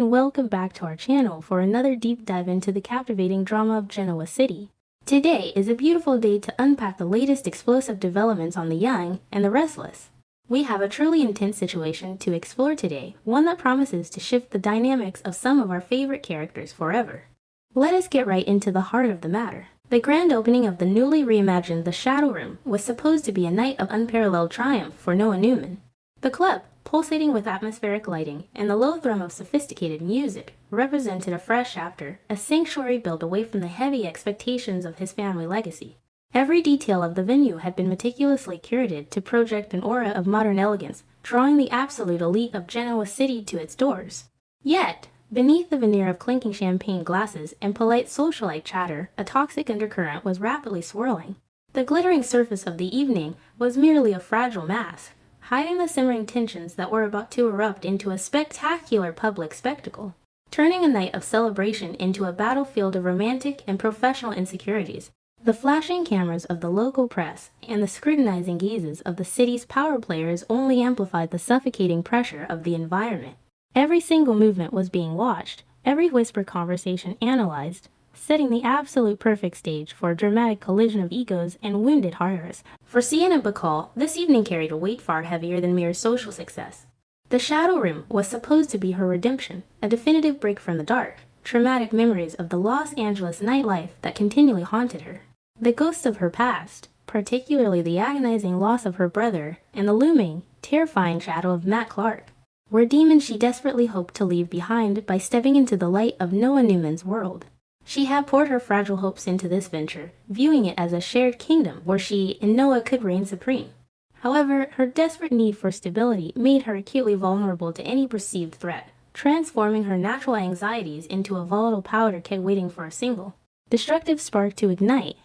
and welcome back to our channel for another deep dive into the captivating drama of Genoa City. Today is a beautiful day to unpack the latest explosive developments on the young and the restless. We have a truly intense situation to explore today, one that promises to shift the dynamics of some of our favorite characters forever. Let us get right into the heart of the matter. The grand opening of the newly reimagined The Shadow Room was supposed to be a night of unparalleled triumph for Noah Newman. The club, pulsating with atmospheric lighting and the low thrum of sophisticated music, represented a fresh chapter, a sanctuary built away from the heavy expectations of his family legacy. Every detail of the venue had been meticulously curated to project an aura of modern elegance, drawing the absolute elite of Genoa City to its doors. Yet, beneath the veneer of clinking champagne glasses and polite socialite chatter, a toxic undercurrent was rapidly swirling. The glittering surface of the evening was merely a fragile mask, hiding the simmering tensions that were about to erupt into a spectacular public spectacle, turning a night of celebration into a battlefield of romantic and professional insecurities. The flashing cameras of the local press and the scrutinizing gazes of the city's power players only amplified the suffocating pressure of the environment. Every single movement was being watched, every whispered conversation analyzed, setting the absolute perfect stage for a dramatic collision of egos and wounded hearts. For Sienna Bacall, this evening carried a weight far heavier than mere social success. The Shadow Room was supposed to be her redemption, a definitive break from the dark, traumatic memories of the Los Angeles nightlife that continually haunted her. The ghosts of her past, particularly the agonizing loss of her brother and the looming, terrifying shadow of Matt Clark, were demons she desperately hoped to leave behind by stepping into the light of Noah Newman's world. She had poured her fragile hopes into this venture, viewing it as a shared kingdom where she and Noah could reign supreme. However, her desperate need for stability made her acutely vulnerable to any perceived threat, transforming her natural anxieties into a volatile powder keg waiting for a single destructive spark to ignite.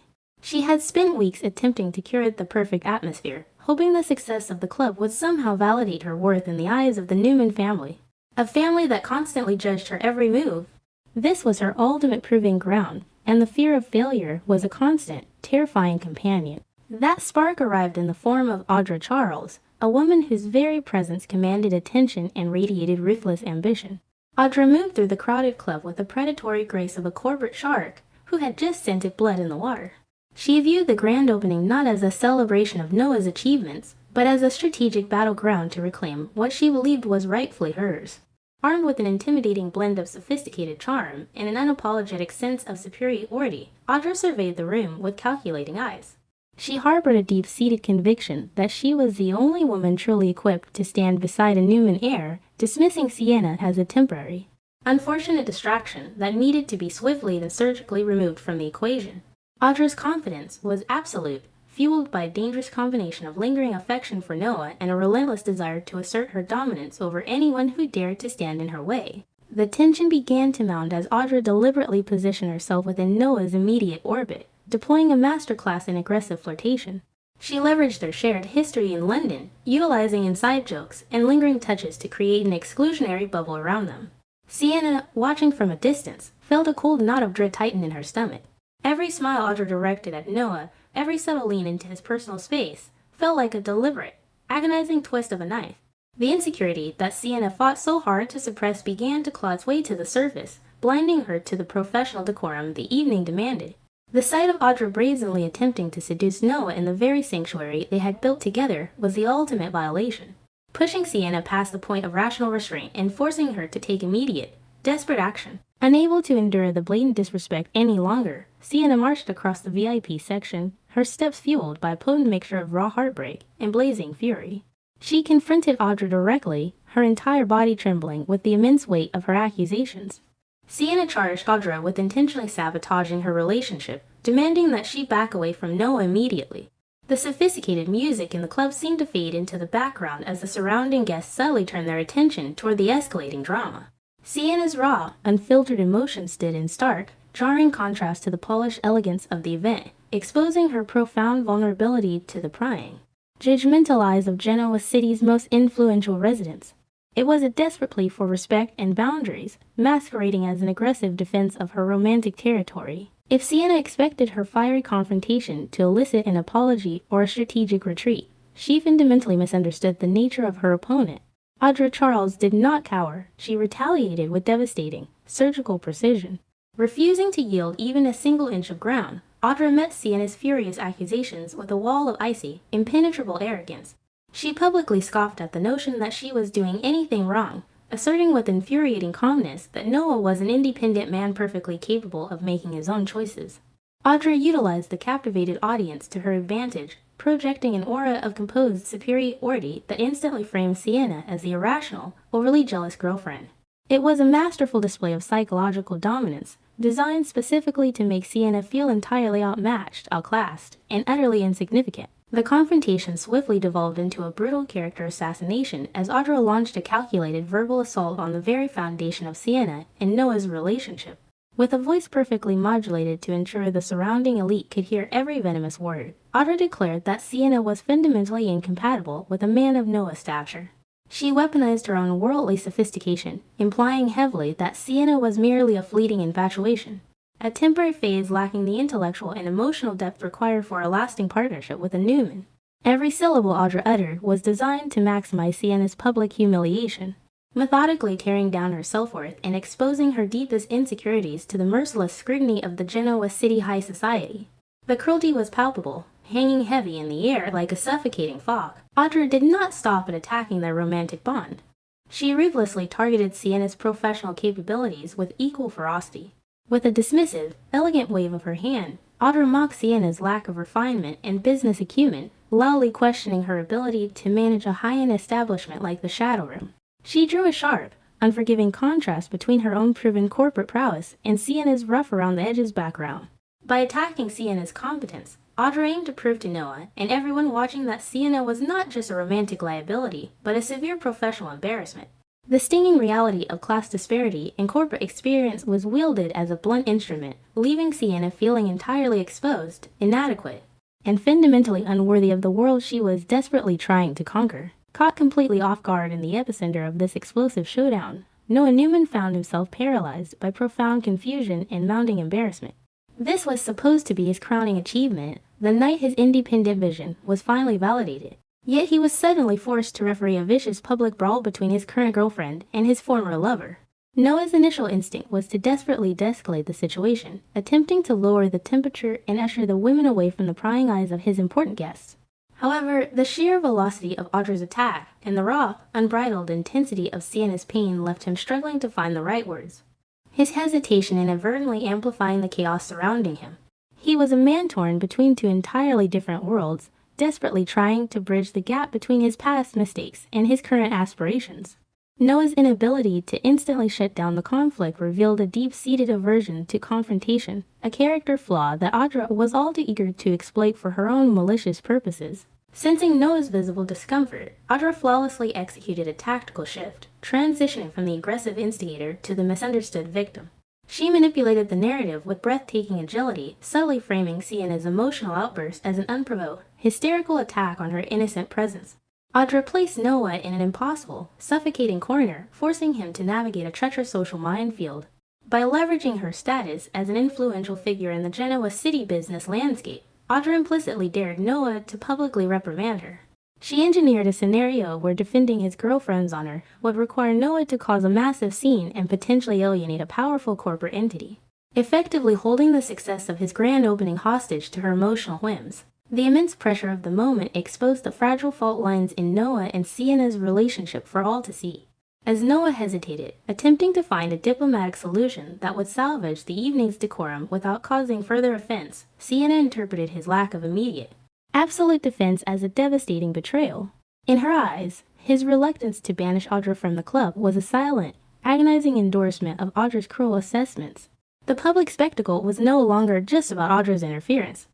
She had spent weeks attempting to curate the perfect atmosphere, hoping the success of the club would somehow validate her worth in the eyes of the Newman family, a family that constantly judged her every move. This was her ultimate proving ground, and the fear of failure was a constant, terrifying companion. That spark arrived in the form of Audra Charles, a woman whose very presence commanded attention and radiated ruthless ambition. Audra moved through the crowded club with the predatory grace of a corporate shark who had just scented blood in the water. She viewed the grand opening not as a celebration of Noah's achievements, but as a strategic battleground to reclaim what she believed was rightfully hers. Armed with an intimidating blend of sophisticated charm and an unapologetic sense of superiority, Audra surveyed the room with calculating eyes. She harbored a deep-seated conviction that she was the only woman truly equipped to stand beside a Newman heir, dismissing Sienna as a temporary, unfortunate distraction that needed to be swiftly and surgically removed from the equation. Audra's confidence was absolute, fueled by a dangerous combination of lingering affection for Noah and a relentless desire to assert her dominance over anyone who dared to stand in her way. The tension began to mount as Audra deliberately positioned herself within Noah's immediate orbit, deploying a masterclass in aggressive flirtation. She leveraged their shared history in London, utilizing inside jokes and lingering touches to create an exclusionary bubble around them. Sienna, watching from a distance, felt a cold knot of dread tighten in her stomach. Every smile Audra directed at Noah, every subtle lean into his personal space, felt like a deliberate, agonizing twist of a knife. The insecurity that Sienna fought so hard to suppress began to claw its way to the surface, blinding her to the professional decorum the evening demanded. The sight of Audra brazenly attempting to seduce Noah in the very sanctuary they had built together was the ultimate violation, pushing Sienna past the point of rational restraint and forcing her to take immediate, desperate action. Unable to endure the blatant disrespect any longer, Sienna marched across the VIP section, her steps fueled by a potent mixture of raw heartbreak and blazing fury. She confronted Audra directly, her entire body trembling with the immense weight of her accusations. Sienna charged Audra with intentionally sabotaging her relationship, demanding that she back away from Noah immediately. The sophisticated music in the club seemed to fade into the background as the surrounding guests subtly turned their attention toward the escalating drama. Sienna's raw, unfiltered emotions stood in stark, jarring contrast to the polished elegance of the event, exposing her profound vulnerability to the prying, judgmental eyes of Genoa City's most influential residents. It was a desperate plea for respect and boundaries, masquerading as an aggressive defense of her romantic territory. If Sienna expected her fiery confrontation to elicit an apology or a strategic retreat, she fundamentally misunderstood the nature of her opponent. Audra Charles did not cower. She retaliated with devastating, surgical precision. Refusing to yield even a single inch of ground, Audra met Sienna's furious accusations with a wall of icy, impenetrable arrogance. She publicly scoffed at the notion that she was doing anything wrong, asserting with infuriating calmness that Noah was an independent man perfectly capable of making his own choices. Audra utilized the captivated audience to her advantage, projecting an aura of composed superiority that instantly framed Sienna as the irrational, overly jealous girlfriend. It was a masterful display of psychological dominance, designed specifically to make Sienna feel entirely outmatched, outclassed, and utterly insignificant. The confrontation swiftly devolved into a brutal character assassination as Audra launched a calculated verbal assault on the very foundation of Sienna and Noah's relationship. With a voice perfectly modulated to ensure the surrounding elite could hear every venomous word, Audra declared that Sienna was fundamentally incompatible with a man of Noah's stature. She weaponized her own worldly sophistication, implying heavily that Sienna was merely a fleeting infatuation, a temporary phase lacking the intellectual and emotional depth required for a lasting partnership with a Newman. Every syllable Audra uttered was designed to maximize Sienna's public humiliation, methodically tearing down her self-worth and exposing her deepest insecurities to the merciless scrutiny of the Genoa City high society. The cruelty was palpable, hanging heavy in the air like a suffocating fog. Audra did not stop at attacking their romantic bond. She ruthlessly targeted Sienna's professional capabilities with equal ferocity. With a dismissive, elegant wave of her hand, Audra mocked Sienna's lack of refinement and business acumen, loudly questioning her ability to manage a high-end establishment like the Shadow Room. She drew a sharp, unforgiving contrast between her own proven corporate prowess and Sienna's rough-around-the-edges background. By attacking Sienna's competence, Audra aimed to prove to Noah and everyone watching that Sienna was not just a romantic liability, but a severe professional embarrassment. The stinging reality of class disparity and corporate experience was wielded as a blunt instrument, leaving Sienna feeling entirely exposed, inadequate, and fundamentally unworthy of the world she was desperately trying to conquer. Caught completely off guard in the epicenter of this explosive showdown, Noah Newman found himself paralyzed by profound confusion and mounting embarrassment. This was supposed to be his crowning achievement, the night his independent vision was finally validated. Yet he was suddenly forced to referee a vicious public brawl between his current girlfriend and his former lover. Noah's initial instinct was to desperately de-escalate the situation, attempting to lower the temperature and usher the women away from the prying eyes of his important guests. However, the sheer velocity of Audra's attack and the raw, unbridled intensity of Sienna's pain left him struggling to find the right words, his hesitation inadvertently amplifying the chaos surrounding him. He was a man torn between two entirely different worlds, desperately trying to bridge the gap between his past mistakes and his current aspirations. Noah's inability to instantly shut down the conflict revealed a deep-seated aversion to confrontation, a character flaw that Audra was all too eager to exploit for her own malicious purposes. Sensing Noah's visible discomfort, Audra flawlessly executed a tactical shift, transitioning from the aggressive instigator to the misunderstood victim. She manipulated the narrative with breathtaking agility, subtly framing Sienna's emotional outburst as an unprovoked, hysterical attack on her innocent presence. Audra placed Noah in an impossible, suffocating corner, forcing him to navigate a treacherous social minefield. By leveraging her status as an influential figure in the Genoa City business landscape, Audra implicitly dared Noah to publicly reprimand her. She engineered a scenario where defending his girlfriend's honor would require Noah to cause a massive scene and potentially alienate a powerful corporate entity, effectively holding the success of his grand opening hostage to her emotional whims. The immense pressure of the moment exposed the fragile fault lines in Noah and Sienna's relationship for all to see. As Noah hesitated, attempting to find a diplomatic solution that would salvage the evening's decorum without causing further offense, Sienna interpreted his lack of immediate, absolute defense as a devastating betrayal. In her eyes, his reluctance to banish Audra from the club was a silent, agonizing endorsement of Audra's cruel assessments. The public spectacle was no longer just about Audra's interference.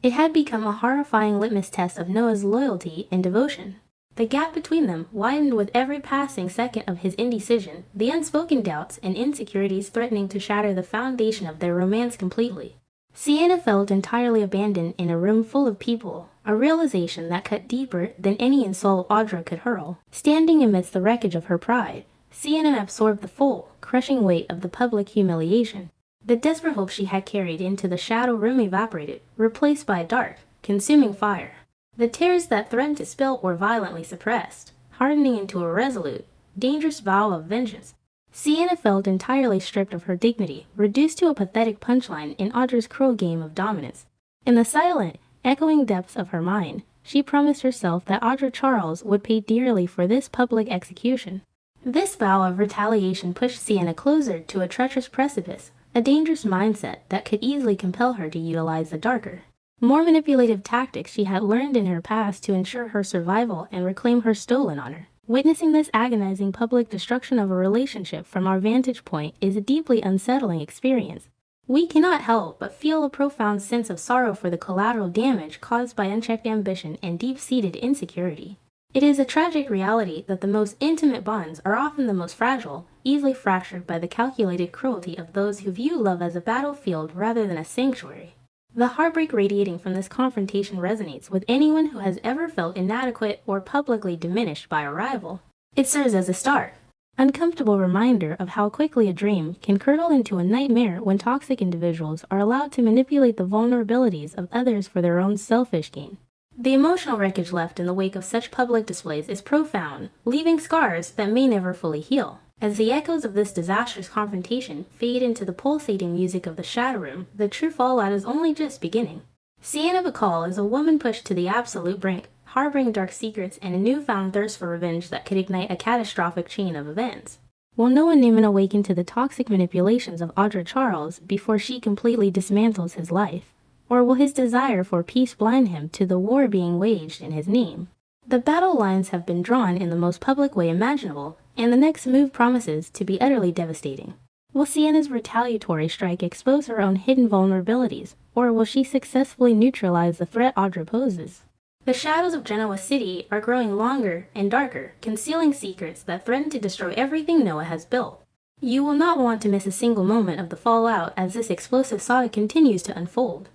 It had become a horrifying litmus test of Noah's loyalty and devotion. The gap between them widened with every passing second of his indecision, the unspoken doubts and insecurities threatening to shatter the foundation of their romance completely. Sienna felt entirely abandoned in a room full of people, a realization that cut deeper than any insult Audra could hurl. Standing amidst the wreckage of her pride, Sienna absorbed the full, crushing weight of the public humiliation. The desperate hope she had carried into the Shadow Room evaporated, replaced by a dark, consuming fire. The tears that threatened to spill were violently suppressed, hardening into a resolute, dangerous vow of vengeance. Sienna felt entirely stripped of her dignity, reduced to a pathetic punchline in Audra's cruel game of dominance. In the silent, echoing depths of her mind, she promised herself that Audra Charles would pay dearly for this public execution. This vow of retaliation pushed Sienna closer to a treacherous precipice, a dangerous mindset that could easily compel her to utilize the darker, more manipulative tactics she had learned in her past to ensure her survival and reclaim her stolen honor. Witnessing this agonizing public destruction of a relationship from our vantage point is a deeply unsettling experience. We cannot help but feel a profound sense of sorrow for the collateral damage caused by unchecked ambition and deep-seated insecurity. It is a tragic reality that the most intimate bonds are often the most fragile, easily fractured by the calculated cruelty of those who view love as a battlefield rather than a sanctuary. The heartbreak radiating from this confrontation resonates with anyone who has ever felt inadequate or publicly diminished by a rival. It serves as a stark, uncomfortable reminder of how quickly a dream can curdle into a nightmare when toxic individuals are allowed to manipulate the vulnerabilities of others for their own selfish gain. The emotional wreckage left in the wake of such public displays is profound, leaving scars that may never fully heal. As the echoes of this disastrous confrontation fade into the pulsating music of the Shadow Room, the true fallout is only just beginning. Sienna Bacall is a woman pushed to the absolute brink, harboring dark secrets and a newfound thirst for revenge that could ignite a catastrophic chain of events. Will Noah Newman awaken to the toxic manipulations of Audra Charles before she completely dismantles his life? Or will his desire for peace blind him to the war being waged in his name? The battle lines have been drawn in the most public way imaginable, and the next move promises to be utterly devastating. Will Sienna's retaliatory strike expose her own hidden vulnerabilities, or will she successfully neutralize the threat Audra poses? The shadows of Genoa City are growing longer and darker, concealing secrets that threaten to destroy everything Noah has built. You will not want to miss a single moment of the fallout as this explosive saga continues to unfold.